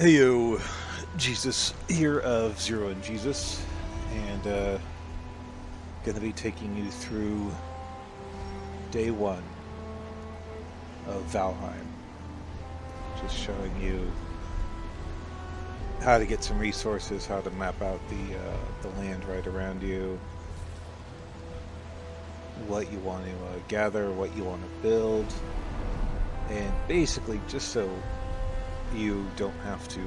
Heyo, Jesus here of Zero and Jesus, and going to be taking you through day one of Valheim. Just showing you how to get some resources, how to map out the land right around you, what you want to gather, what you want to build, and basically just so you don't have to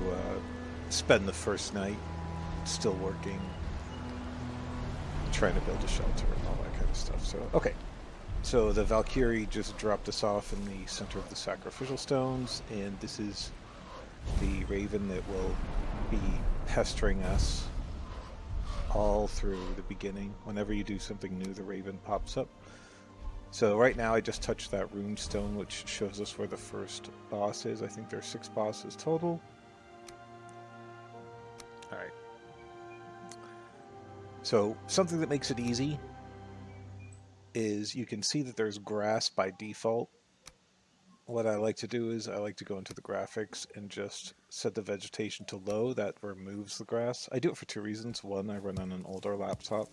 spend the first night still working, trying to build a shelter and all that kind of stuff. So, okay. So the Valkyrie just dropped us off in the center of the sacrificial stones, and this is the raven that will be pestering us all through the beginning. Whenever you do something new, the raven pops up. So right now I just touched that rune stone, which shows us where the first boss is. I think there's 6 bosses total. Alright. So something that makes it easy is you can see that there's grass by default. What I like to do is I like to go into the graphics and just set the vegetation to low. That removes the grass. I do it for 2 reasons. 1, I run on an older laptop.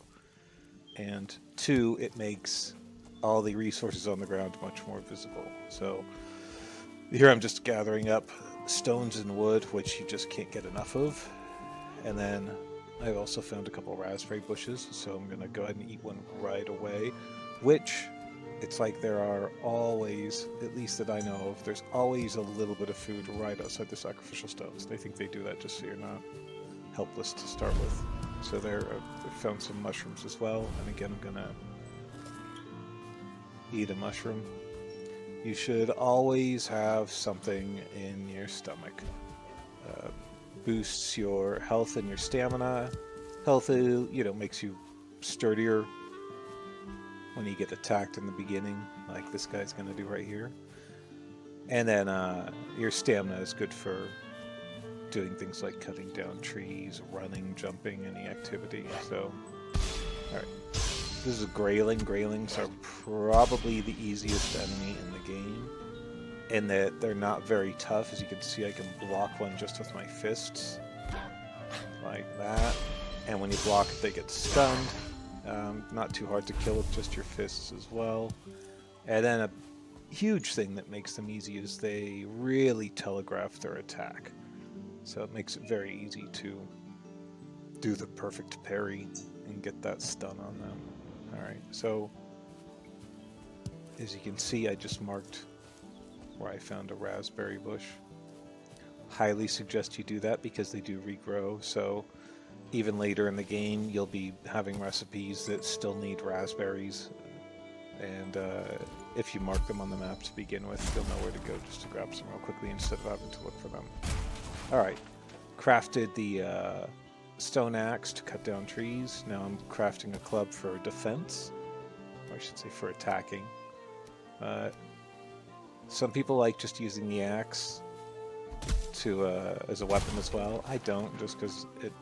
And 2, it makes all the resources on the ground much more visible. So here I'm just gathering up stones and wood, which you just can't get enough of. And then I've also found a couple raspberry bushes, so I'm going to go ahead and eat one right away, which it's like there are always, at least that I know of, there's always a little bit of food right outside the sacrificial stones. They think they do that just so you're not helpless to start with. So there, I found some mushrooms as well, and again I'm going to eat a mushroom. You should always have something in your stomach. Boosts your health and your stamina. Health, makes you sturdier when you get attacked in the beginning, like this guy's going to do right here. And then your stamina is good for doing things like cutting down trees, running, jumping, any activity. So, alright. This is a Grayling. Graylings are probably the easiest enemy in the game, in that they're not very tough. As you can see, I can block one just with my fists, like that. And when you block it, they get stunned. Not too hard to kill with just your fists as well. And then a huge thing that makes them easy is they really telegraph their attack. So it makes it very easy to do the perfect parry and get that stun on them. Alright, so as you can see, I just marked where I found a raspberry bush. Highly suggest you do that because they do regrow, so even later in the game you'll be having recipes that still need raspberries, and if you mark them on the map to begin with, you'll know where to go just to grab some real quickly instead of having to look for them. Alright, crafted the stone axe to cut down trees. Now I'm crafting a club for defense, or I should say for attacking. Some people like just using the axe to as a weapon as well. I don't, just because it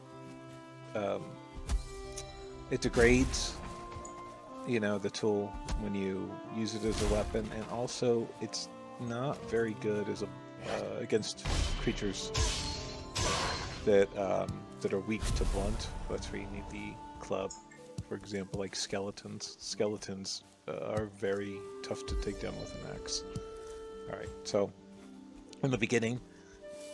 degrades, the tool when you use it as a weapon, and also it's not very good as against creatures that are weak to blunt. That's where you need the club. For example, like skeletons. Skeletons are very tough to take down with an axe. Alright, so in the beginning,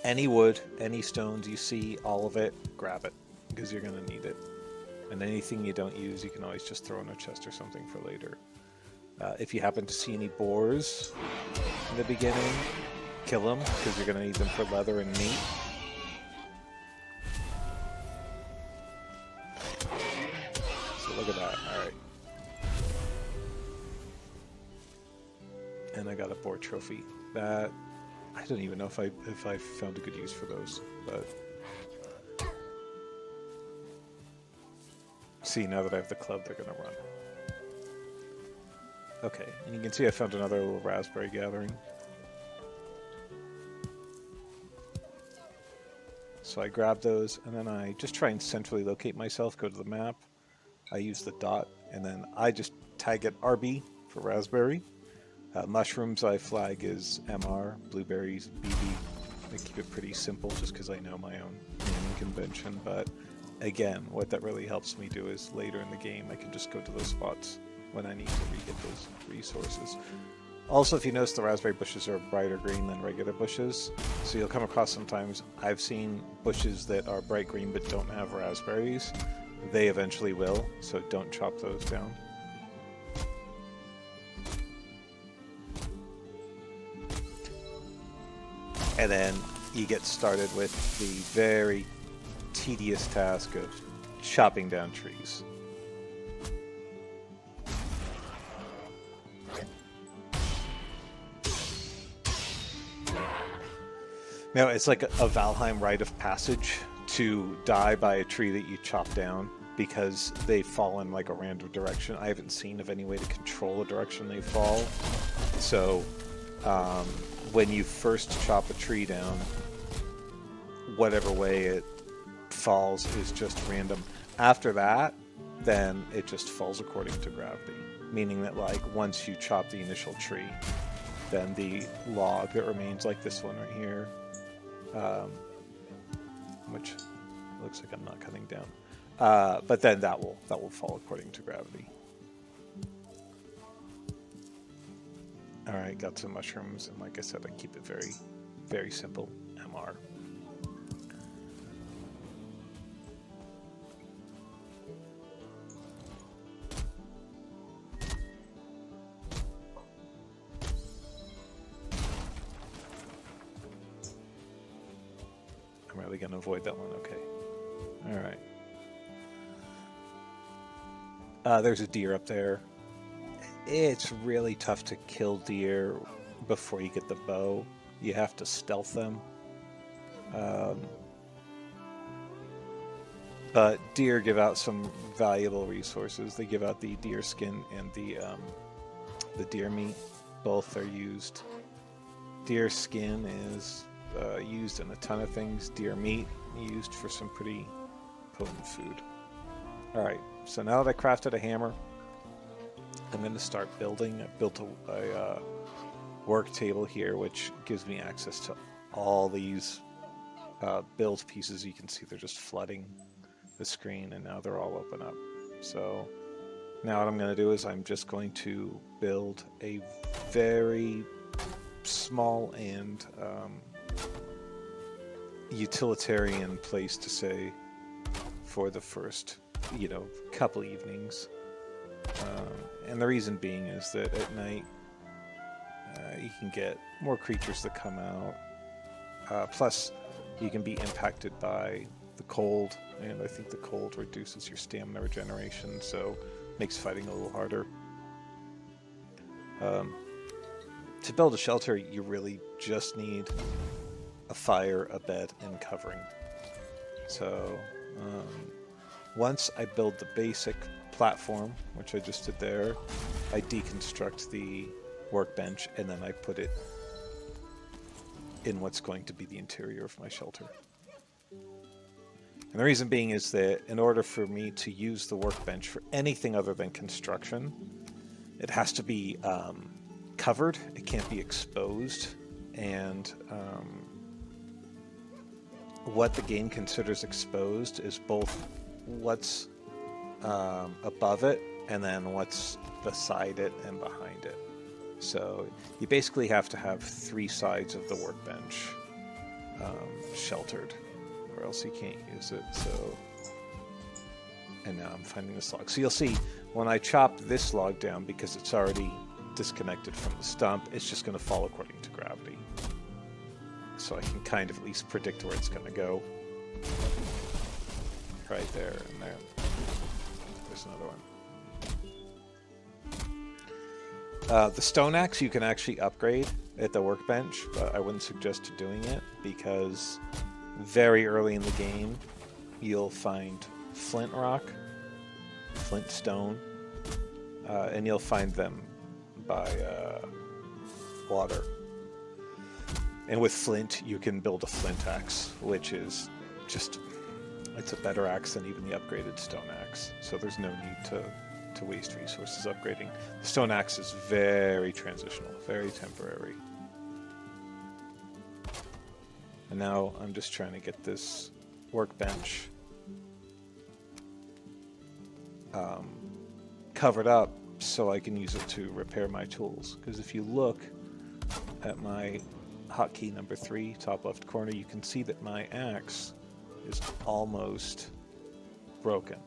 any wood, any stones you see, all of it, grab it, because you're going to need it. And anything you don't use, you can always just throw in a chest or something for later. If you happen to see any boars in the beginning, kill them, because you're going to need them for leather and meat. So look at that, alright. And I got a boar trophy. That, I don't even know if I found a good use for those, but see, now that I have the club, they're gonna run. Okay, and you can see I found another little raspberry gathering. So I grab those, and then I just try and centrally locate myself, go to the map. I use the dot, and then I just tag it RB for raspberry. Mushrooms I flag as MR, blueberries BB, I keep it pretty simple just because I know my own naming convention, but again, what that really helps me do is later in the game I can just go to those spots when I need to re-get those resources. Also, if you notice, the raspberry bushes are brighter green than regular bushes, so you'll come across sometimes, I've seen bushes that are bright green but don't have raspberries. They eventually will, so don't chop those down. And then you get started with the very tedious task of chopping down trees. Now, it's like a Valheim rite of passage to die by a tree that you chop down because they fall in like a random direction. I haven't seen of any way to control the direction they fall. So when you first chop a tree down, whatever way it falls is just random. After that, then it just falls according to gravity. Meaning that like once you chop the initial tree, then the log that remains, like this one right here, which looks like I'm not cutting down, but then that will fall according to gravity. All right, got some mushrooms, and like I said, I keep it very, very simple. MR. I'm really going to avoid that one. Okay. All right. There's a deer up there. It's really tough to kill deer before you get the bow. You have to stealth them. But deer give out some valuable resources. They give out the deer skin and the deer meat. Both are used. Deer skin is used in a ton of things. Deer meat used for some pretty potent food. Alright, so now that I crafted a hammer, I'm going to start building. I built a work table here, which gives me access to all these build pieces. You can see they're just flooding the screen, and now they're all open up. So now what I'm going to do is I'm just going to build a very small and utilitarian place to stay for the first, couple evenings. And the reason being is that at night you can get more creatures that come out. Plus, you can be impacted by the cold, and I think the cold reduces your stamina regeneration, so makes fighting a little harder. To build a shelter, you really just need a fire, a bed, and covering. So once I build the basic platform, which I just did there, I deconstruct the workbench, and then I put it in what's going to be the interior of my shelter. And the reason being is that in order for me to use the workbench for anything other than construction, it has to be covered. It can't be exposed. And what the game considers exposed is both what's above it and then what's beside it and behind it. So you basically have to have three sides of the workbench sheltered, or else you can't use it. So, and now I'm finding this log. So you'll see when I chop this log down, because it's already disconnected from the stump, it's just going to fall according to gravity. So I can kind of at least predict where it's going to go. Right there and there. There's another one. The stone axe you can actually upgrade at the workbench, but I wouldn't suggest doing it because very early in the game you'll find flint rock, flint stone, and you'll find them by water. And with flint you can build a flint axe, which is just, it's a better axe than even the upgraded stone axe. So there's no need to waste resources upgrading. The stone axe is very transitional, very temporary. And now I'm just trying to get this workbench covered up so I can use it to repair my tools. Because if you look at my hotkey number 3, top left corner, you can see that my axe is almost broken.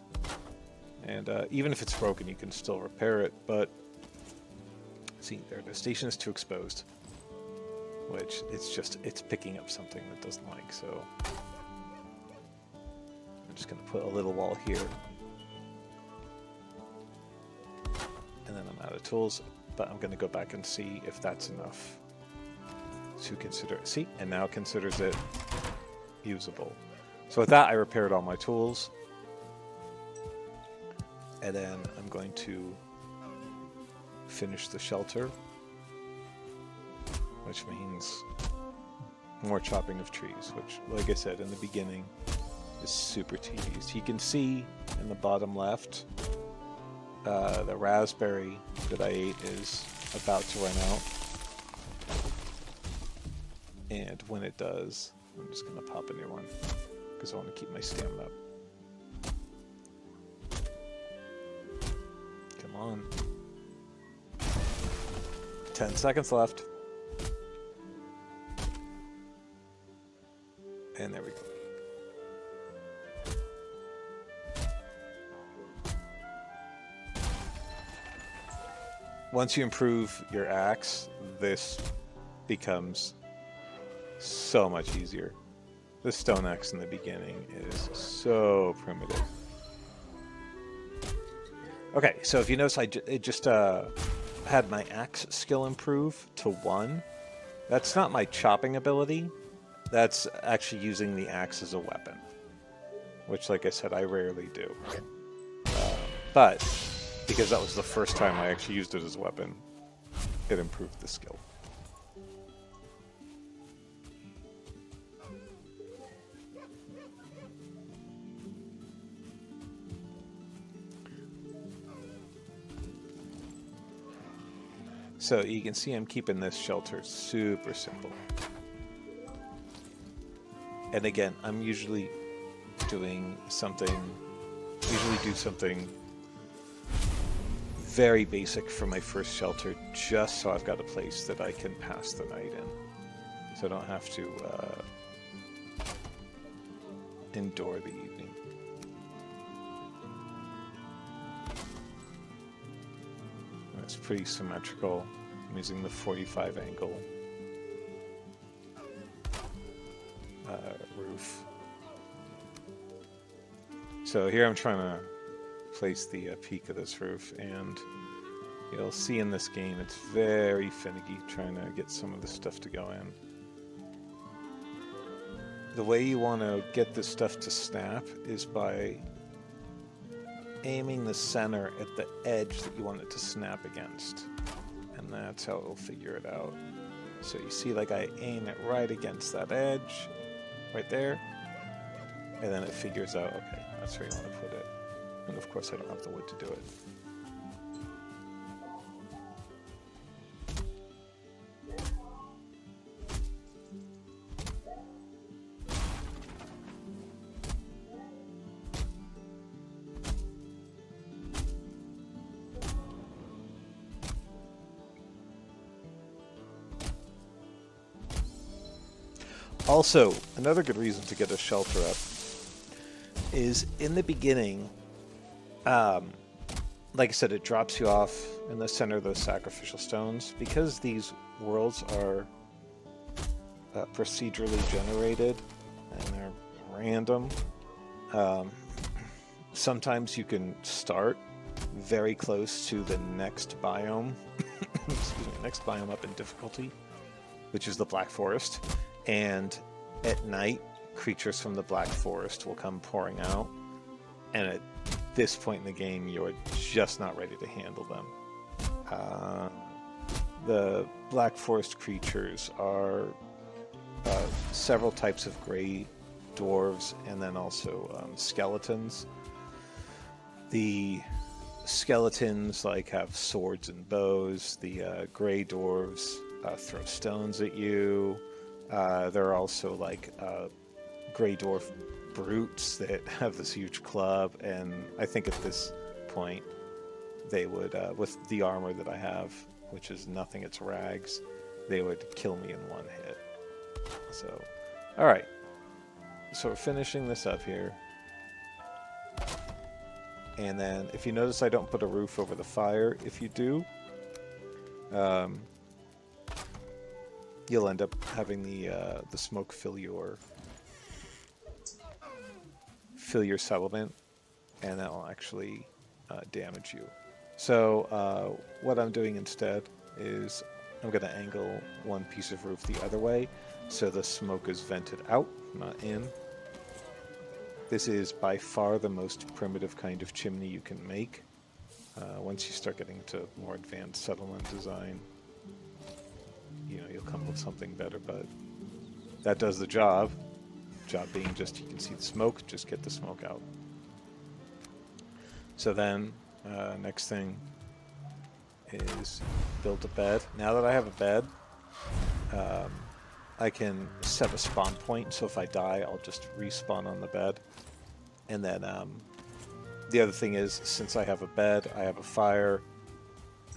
And even if it's broken, you can still repair it, but see, there, the station is too exposed, which it's picking up something that it doesn't like, so I'm just going to put a little wall here. And then I'm out of tools, but I'm going to go back and see if that's enough to consider it. See, and now considers it usable. So with that, I repaired all my tools. And then I'm going to finish the shelter, which means more chopping of trees, which, like I said in the beginning, is super tedious. You can see in the bottom left, the raspberry that I ate is about to run out. And when it does, I'm just going to pop a new one because I want to keep my stamina up. Come on. 10 seconds left. And there we go. Once you improve your axe, this becomes so much easier. The stone axe in the beginning is so primitive. Okay, so if you notice, it just had my axe skill improve to 1. That's not my chopping ability. That's actually using the axe as a weapon, which, like I said, I rarely do. But because that was the first time I actually used it as a weapon, it improved the skill. So you can see I'm keeping this shelter super simple. And again, I'm usually do something very basic for my first shelter, just so I've got a place that I can pass the night in. So I don't have to endure the evening. It's pretty symmetrical. I'm using the 45 angle roof. So here I'm trying to place the peak of this roof, and you'll see in this game it's very finicky trying to get some of this stuff to go in. The way you want to get this stuff to snap is by aiming the center at the edge that you want it to snap against, and that's how it'll figure it out. So you see, like, I aim it right against that edge right there, and then it figures out, okay, that's where you want to put it. And of course I don't have the wood to do it. Also, another good reason to get a shelter up is in the beginning, like I said, it drops you off in the center of those sacrificial stones. Because these worlds are procedurally generated and they're random, sometimes you can start very close to the next biome, excuse me, next biome up in difficulty, which is the Black Forest. And at night, creatures from the Black Forest will come pouring out, and at this point in the game, you're just not ready to handle them. The Black Forest creatures are several types of gray dwarves, and then also skeletons. The skeletons have swords and bows. The gray dwarves throw stones at you. There are also like gray dwarf brutes that have this huge club, and I think at this point they would, with the armor that I have, which is nothing, it's rags, they would kill me in one hit. So, all right. So we're finishing this up here. And then if you notice I don't put a roof over the fire, if you do, you'll end up having the smoke fill your settlement, and that will actually damage you. So what I'm doing instead is I'm going to angle one piece of roof the other way so the smoke is vented out, not in. This is by far the most primitive kind of chimney you can make. Once you start getting to more advanced settlement design, you know, you'll come up with something better, but that does the job. Job being just, you can see the smoke, just get the smoke out. So then, next thing is build a bed. Now that I have a bed, I can set a spawn point, so if I die, I'll just respawn on the bed. And then the other thing is, since I have a bed, I have a fire,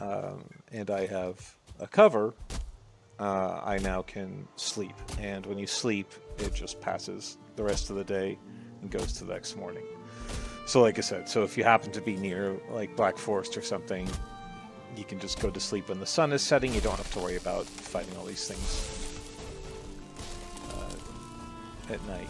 and I have a cover, I now can sleep. And when you sleep, it just passes the rest of the day and goes to the next morning. So like I said, so if you happen to be near like Black Forest or something, you can just go to sleep when the sun is setting. You don't have to worry about fighting all these things at night.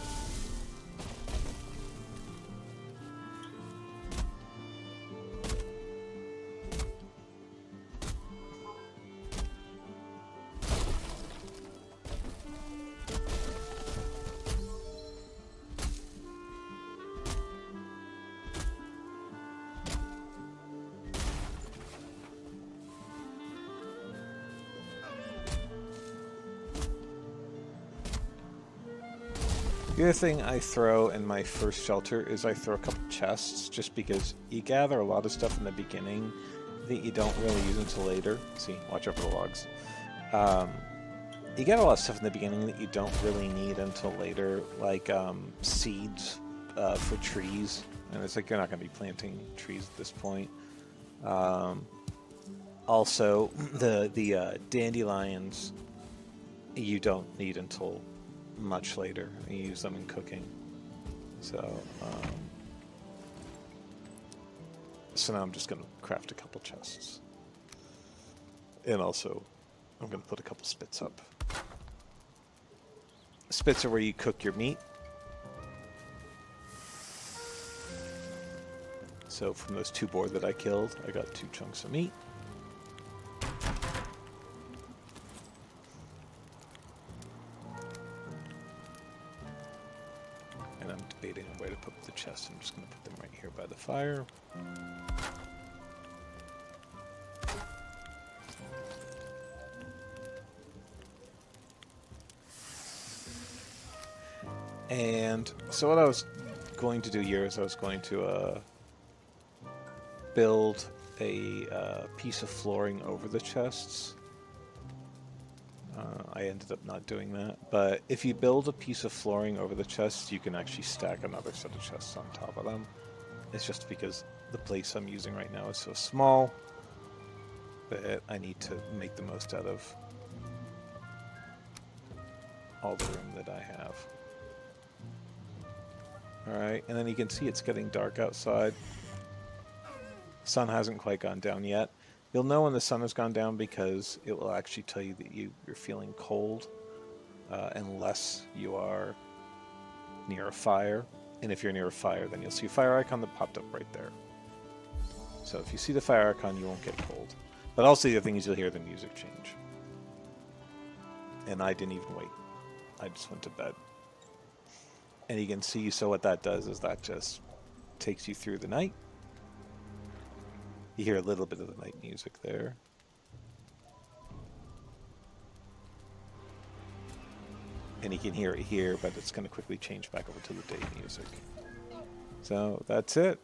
The other thing I throw in my first shelter is I throw a couple chests, just because you gather a lot of stuff in the beginning that you don't really use until later. See, watch out for the logs. You get a lot of stuff in the beginning that you don't really need until later, like seeds for trees, and it's like you're not going to be planting trees at this point. Also, the dandelions you don't need until much later. You use them in cooking. So now I'm just going to craft a couple chests. And also, I'm going to put a couple spits up. Spits are where you cook your meat. So from those 2 boar that I killed, I got 2 chunks of meat. And I'm debating on where to put the chests. I'm just going to put them right here by the fire. And so what I was going to do here is I was going to build a piece of flooring over the chests. I ended up not doing that, but if you build a piece of flooring over the chests, you can actually stack another set of chests on top of them. It's just because the place I'm using right now is so small that I need to make the most out of all the room that I have. Alright, and then you can see it's getting dark outside. Sun hasn't quite gone down yet. You'll know when the sun has gone down because it will actually tell you that you're feeling cold unless you are near a fire. And if you're near a fire, then you'll see a fire icon that popped up right there. So if you see the fire icon, you won't get cold. But also the other thing is you'll hear the music change. And I didn't even wait. I just went to bed. And you can see, so what that does is that just takes you through the night. You hear a little bit of the night music there. And you can hear it here, but it's going to quickly change back over to the day music. So that's it.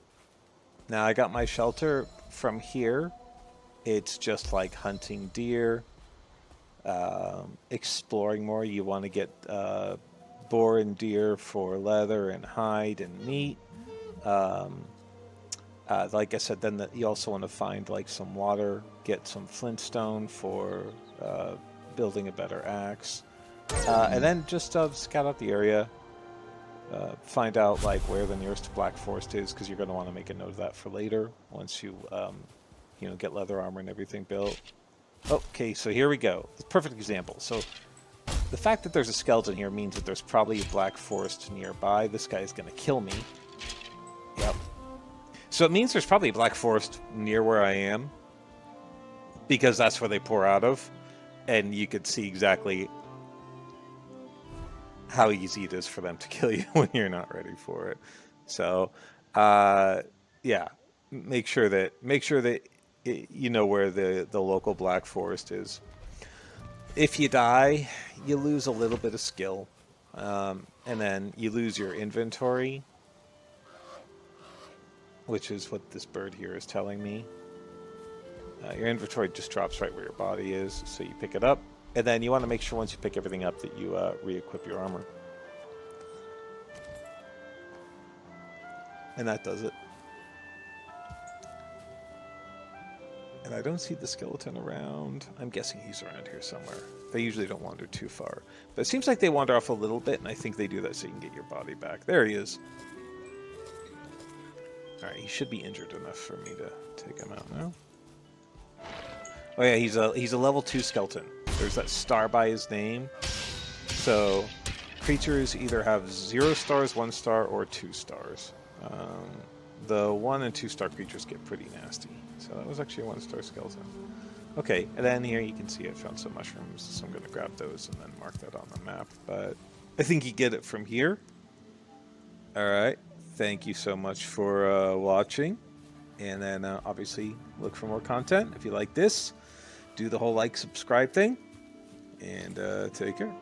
Now I got my shelter from here. It's just like hunting deer. exploring more. You want to get boar and deer for leather and hide and meat. Um, like I said, then you also want to find like some water, get some flintstone for building a better axe, and then just scout out the area. Find out like where the nearest black forest is, because you're going to want to make a note of that for later once you get leather armor and everything built. Okay, so here we go. Perfect example. So the fact that there's a skeleton here means that there's probably a black forest nearby. This guy is going to kill me. Yep. So it means there's probably a black forest near where I am, because that's where they pour out of, and you could see exactly how easy it is for them to kill you when you're not ready for it. So, yeah, make sure that you know where the local black forest is. If you die, you lose a little bit of skill, and then you lose your inventory, which is what this bird here is telling me. Your inventory just drops right where your body is, so you pick it up. And then you want to make sure once you pick everything up that you re-equip your armor. And that does it. And I don't see the skeleton around. I'm guessing he's around here somewhere. They usually don't wander too far. But it seems like they wander off a little bit, and I think they do that so you can get your body back. There he is. Alright, he should be injured enough for me to take him out now. Oh yeah, he's a level 2 skeleton. There's that star by his name. So creatures either have 0 stars, 1 star, or 2 stars. The 1 and 2 star creatures get pretty nasty. So that was actually a 1-star skeleton. Okay, and then here you can see I found some mushrooms, so I'm going to grab those and then mark that on the map. But I think you get it from here. Alright, thank you so much for watching. And then obviously look for more content. If you like this, do the whole like, subscribe thing. And take care.